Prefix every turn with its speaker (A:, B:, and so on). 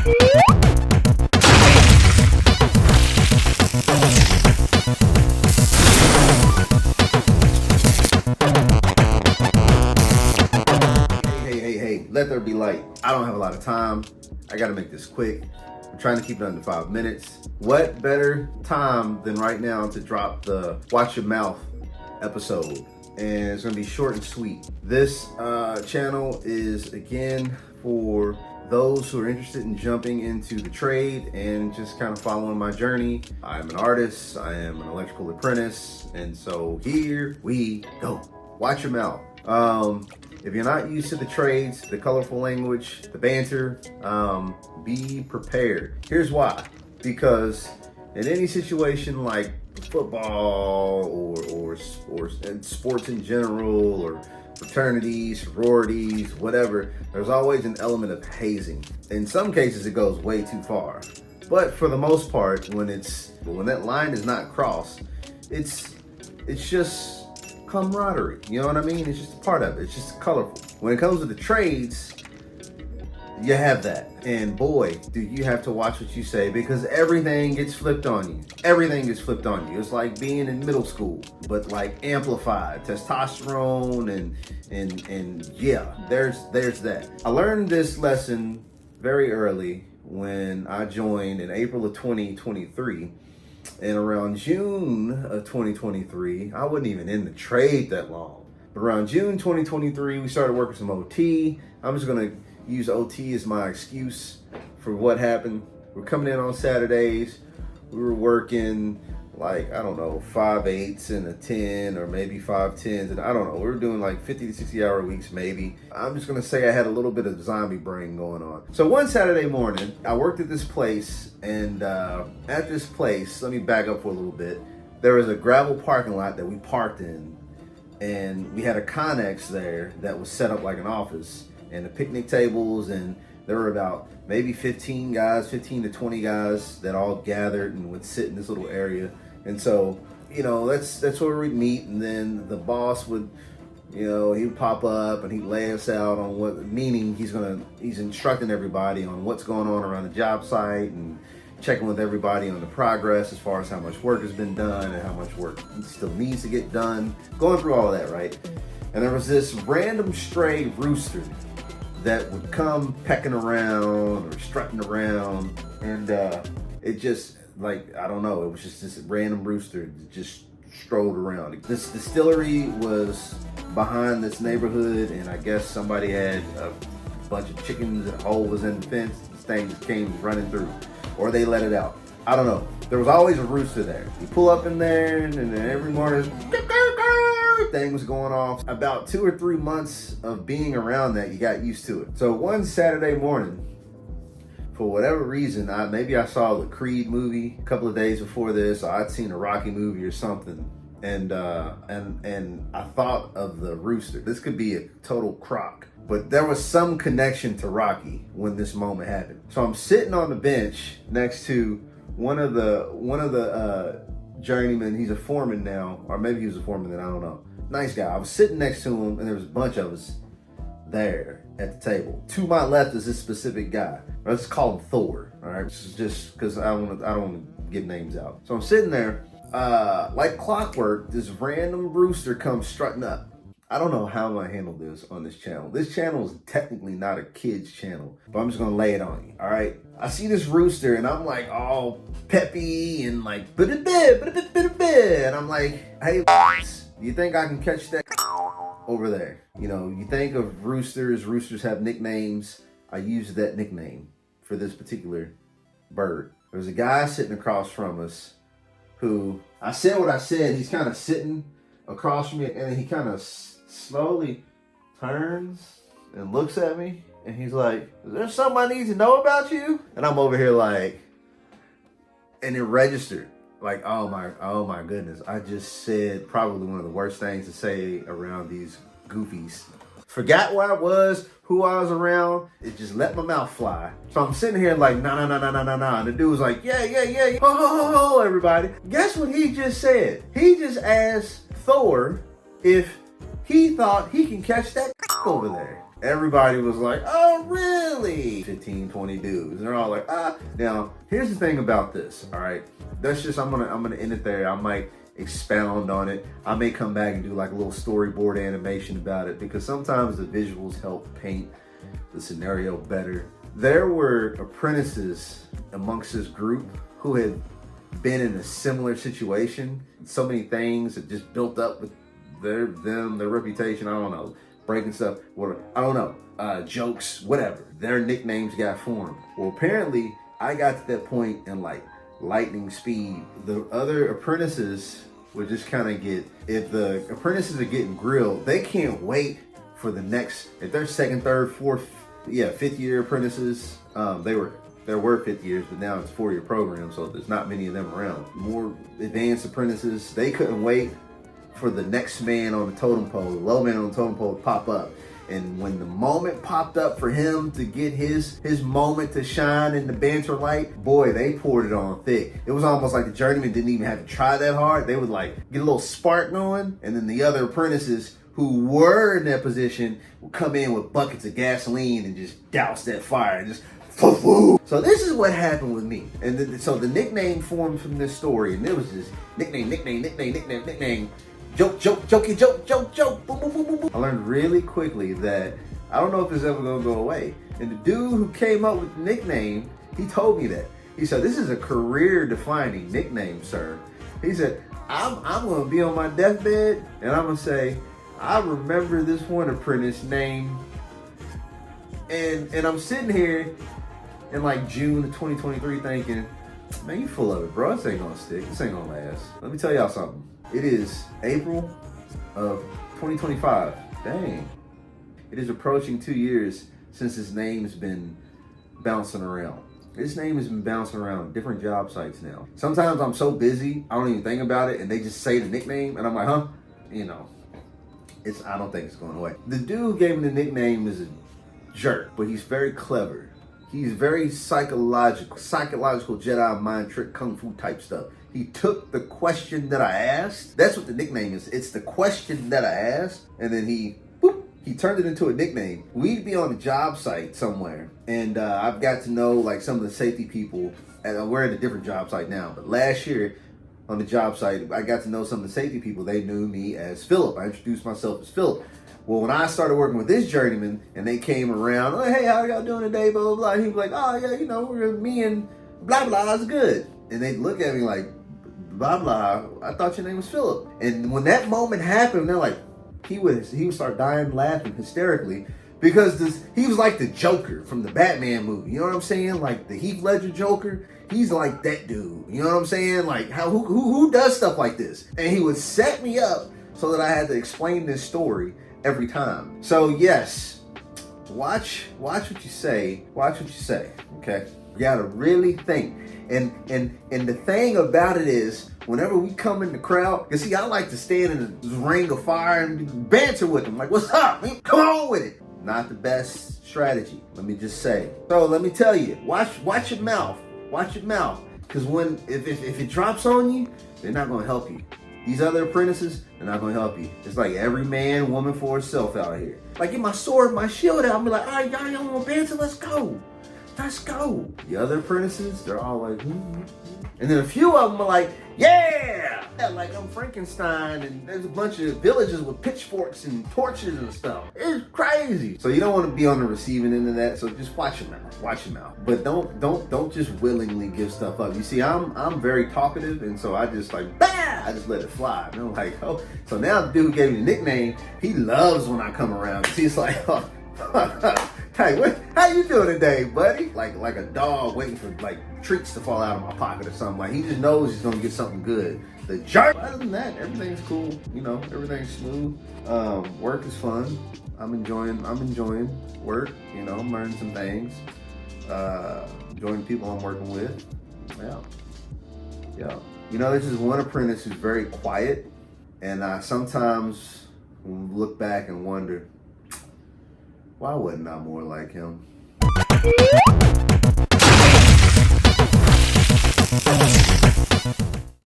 A: Hey, let there be light. I don't have a lot of time. I gotta make this quick. I'm trying to keep it under 5 minutes. What better time than right now to drop the Watcha Mouth episode? And it's gonna be short and sweet. This channel is, again, for those who are interested in jumping into the trade and just kind of following my journey. I'm an artist, I am an electrical apprentice, and so here we go. Watcha Mouth. If you're not used to the trades, the colorful language, the banter, be prepared. Here's why. Because in any situation like football or sports in general, or fraternities, sororities, whatever, there's always an element of hazing. In some cases, it goes way too far. But for the most part, when that line is not crossed, it's just camaraderie. You know what I mean? It's just a part of it. It's just colorful. When it comes to the trades, you have that. And boy, do you have to watch what you say, because everything gets flipped on you. Everything gets flipped on you. It's like being in middle school, but like amplified. Testosterone and yeah, there's that. I learned this lesson very early when I joined in April of 2023. And around June of 2023, I wasn't even in the trade that long. But around June 2023, we started working some OT. I'm just gonna use OT as my excuse for what happened. We're coming in on Saturdays. We were working like, I don't know, 5/8s and a 10, or maybe 5/10s, and I don't know. We were doing like 50 to 60 hour weeks maybe. I'm just gonna say I had a little bit of zombie brain going on. So one Saturday morning, I worked at this place, and at this place, let me back up for a little bit. There was a gravel parking lot that we parked in, and we had a Connex there that was set up like an office, and the picnic tables, and there were about maybe 15 to 20 guys that all gathered and would sit in this little area. And so, you know, that's where we'd meet, and then the boss would, you know, he would pop up and he'd lay us out on what, meaning he's instructing everybody on what's going on around the job site, and checking with everybody on the progress as far as how much work has been done and how much work still needs to get done, going through all of that, right? And there was this random stray rooster that would come pecking around or strutting around, and it just, like, I don't know, it was just this random rooster that just strolled around. This distillery was behind this neighborhood, and I guess somebody had a bunch of chickens and a hole was in the fence. This thing just came running through, or they let it out. I don't know. There was always a rooster there. You pull up in there, and then every morning, thing was going off. About 2 or 3 months of being around that, you got used to it. So one Saturday morning, for whatever reason, maybe I saw the Creed movie a couple of days before this, or I'd seen a Rocky movie or something, and I thought of the rooster. This could be a total crock, but there was some connection to Rocky when this moment happened. So I'm sitting on the bench next to one of the journeymen. He's a foreman now, or maybe he was a foreman then, I don't know. Nice guy. I was sitting next to him, and there was a bunch of us there at the table. To my left is this specific guy. Let's call him Thor. All right, this is just because I don't want to give names out. So I'm sitting there, like clockwork. This random rooster comes strutting up. I don't know how I'm gonna handle this on this channel. This channel is technically not a kid's channel, but I'm just gonna lay it on you. All right. I see this rooster, and I'm like all peppy and like and I'm like, hey, do you think I can catch that over there? You know, you think of roosters. Roosters have nicknames. I used that nickname for this particular bird. There's a guy sitting across from us who, I said what I said. He's kind of sitting across from me, and he kind of slowly turns and looks at me, and he's like, is there something I need to know about you? And I'm over here like, and it registered. Like, oh my goodness. I just said probably one of the worst things to say around these goofies. Forgot where I was, who I was around. It just let my mouth fly. So I'm sitting here like, nah. And the dude was like, yeah. Ho, everybody. Guess what he just said? He just asked Thor if he thought he can catch that over there. Everybody was like, oh, really? 15, 20 dudes. And they're all like, ah. Now, here's the thing about this, all right? That's just, I'm gonna end it there. I might expound on it. I may come back and do like a little storyboard animation about it, because sometimes the visuals help paint the scenario better. There were apprentices amongst this group who had been in a similar situation. So many things had just built up with their reputation. I don't know, breaking stuff, whatever. I don't know, jokes, whatever. Their nicknames got formed. Well, apparently I got to that point in like lightning speed. The other apprentices would just kind of get, if the apprentices are getting grilled, they can't wait for the next, if they're second, third, fourth, fifth year apprentices. There were 5th years, but now it's a 4-year program, so there's not many of them around. More advanced apprentices, they couldn't wait for the next man on the totem pole, the low man on the totem pole to pop up. And when the moment popped up for him to get his moment to shine in the banter light, boy, they poured it on thick. It was almost like the journeyman didn't even have to try that hard. They would like get a little spark going, and then the other apprentices who were in that position would come in with buckets of gasoline and just douse that fire and just so this is what happened with me. And so the nickname formed from this story, and it was just nickname, joke, boom, boom, boom, boom, boom. I learned really quickly that I don't know if it's ever gonna go away. And the dude who came up with the nickname, he told me that. He said, this is a career-defining nickname, sir. He said, I'm gonna be on my deathbed, and I'm gonna say, I remember this one apprentice name, and I'm sitting here in like June of 2023 thinking, man, you full of it, bro. This ain't gonna stick. This ain't gonna last. Let me tell y'all something. It is April of 2025. Dang. It is approaching 2 years since his name's been bouncing around. His name has been bouncing around different job sites now. Sometimes I'm so busy, I don't even think about it, and they just say the nickname, and I'm like, huh? You know, I don't think it's going away. The dude who gave me the nickname is a jerk, but he's very clever. He's very psychological Jedi mind trick kung fu type stuff. He took the question that I asked. That's what the nickname is. It's the question that I asked, and then he turned it into a nickname. We'd be on a job site somewhere, and I've got to know like some of the safety people. And we're at a different job site now, but last year on the job site, I got to know some of the safety people. They knew me as Philip. I introduced myself as Philip. Well, when I started working with this journeyman and they came around, oh, hey, how y'all doing today, blah, blah, blah. And he was like, oh, yeah, you know, me and blah, blah, it's good. And they look at me like, blah, blah, I thought your name was Philip. And when that moment happened, they're like, he would start dying laughing hysterically, because he was like the Joker from the Batman movie. You know what I'm saying? Like the Heath Ledger Joker. He's like that dude. You know what I'm saying? Like who does stuff like this? And he would set me up so that I had to explain this story every time. So yes, watch what you say. Watch what you say. Okay, you gotta really think. And the thing about it is, whenever we come in the crowd, you see, I like to stand in a ring of fire and banter with them. Like, what's up? Man? Come on with it. Not the best strategy, let me just say. So let me tell you, watch your mouth. Watch your mouth. Because if it drops on you, they're not gonna help you. These other apprentices, they're not gonna help you. It's like every man, woman for herself out here. Like, get my sword, my shield out, and be like, all right, y'all wanna banter? Let's go. Let's go. The other apprentices, they're all like, and then a few of them are like, yeah, like I'm Frankenstein, and there's a bunch of villagers with pitchforks and torches and stuff. It's crazy. So you don't want to be on the receiving end of that. So just watch your mouth. Watch your mouth. But don't just willingly give stuff up. You see, I'm very talkative, and so I just like, bah! I just let it fly. And I'm like, oh. So now the dude who gave me the nickname, he loves when I come around. He's like, oh. Hey, how you doing today, buddy? Like a dog waiting for like treats to fall out of my pocket or something. Like, he just knows he's gonna get something good. The jerk. Other than that, everything's cool. You know, everything's smooth. Work is fun. I'm enjoying work. You know, I'm learning some things. Enjoying the people I'm working with. Yeah. You know, there's just one apprentice who's very quiet, and I sometimes look back and wonder, why wasn't I more like him?